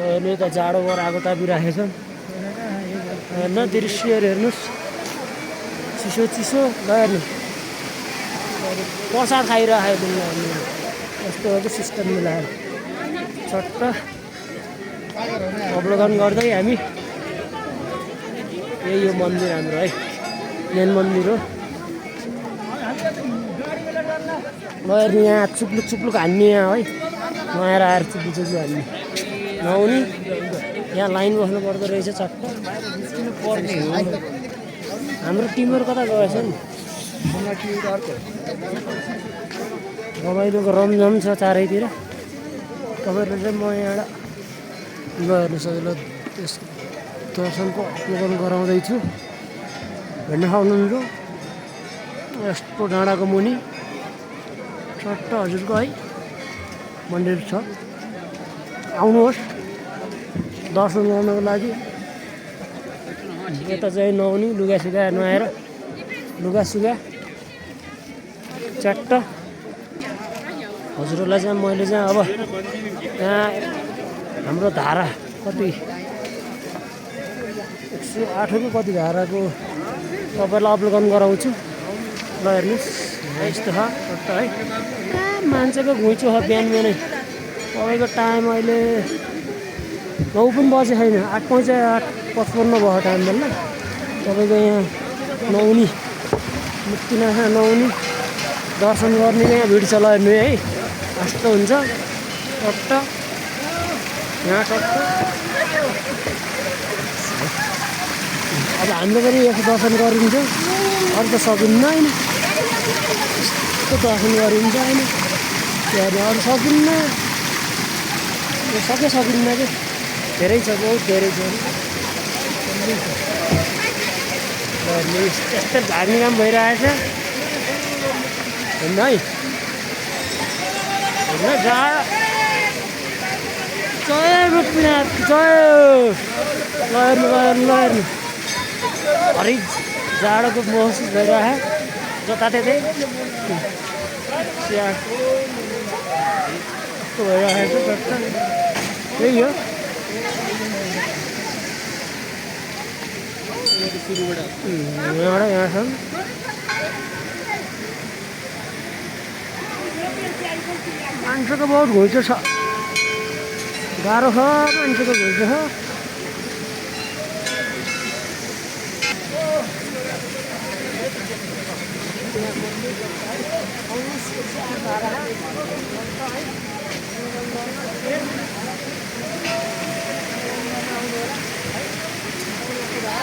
अहिले त जाडो भएर आगो तापिराखेको छ होइन दृश्यहरू हेर्नुहोस् चिसो चिसो ल हेर्नु प्रसाद खाइरहेको यस्तो हो कि सिस्टम मिलाएर चट्ट अवलोकन गर्दै हामी यही हो मन्दिर हाम्रो है मेन मन्दिर हो ल हेर्नु यहाँ चुप्लुक चुप्लुक हान्ने यहाँ है नआएर आएर चुप्लुक चुप्लुक हान्ने नआउने यहाँ लाइन बस्नु पर्दो रहेछ चट्ट हाम्रो टिमहरू कता गएछ नि रमाइलोको रमझम छ चारैतिर तपाईँहरूले चाहिँ म यहाँबाट गएर सजिलो त्यस दर्शनको अवलोकन गराउँदैछु हेर्न सक्नुहुन्छ यस्तो डाँडाको मुनि चट्ट हजुरको है मन्दिर छ आउनुहोस् दर्शन गर्नको लागि यता चाहिँ नआउने लुगासुगा नआएर लुगासुगा च्याट्ट हजुरहरूलाई चाहिँ मैले चाहिँ अब यहाँ हाम्रो धारा कति 108 कि कति धाराको तपाईँलाई अवलोकन गराउँछु ल हेर्नुहोस् यस्तो छ चट्ट है मान्छेको घुइँचो छ बिहान बिहानै तपाईँको टाइम अहिले 9 पनि बजे छैन 8:55 भयो टाइम बेला तपाईँको यहाँ नआउने मुक्तिनाथ नआउने दर्शन गर्ने यहाँ भिड छ ल हेर्नु है यस्तो हुन्छ टट्ट यहाँ टट्ट अब हामीले पनि यसो दर्शन गरिन्छ अरू त सकिन्न होइन यस्तो दर्शन गरिन्छ होइन त्यहाँदेखि अरू सकिन्न यो सकिन्न कि धेरै छ बहुत धेरै छ यस्तो धार्मिक काम भइरहेछ होइन है होइन जय गोपीनाथ जय ल हेर्नु हरेक जाडोको महसुस भइरहेको जताततै यस्तो भइरहेको छ त्यही हो यहाँबाट यहाँसम्म मान्छेको बहुत घुइँचो छ गाह्रो छ मान्छेको घुइँचो छ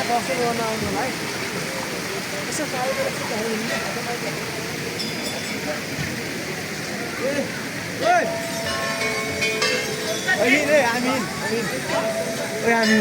दर्शन गर्न आउनुलाई यसो हामी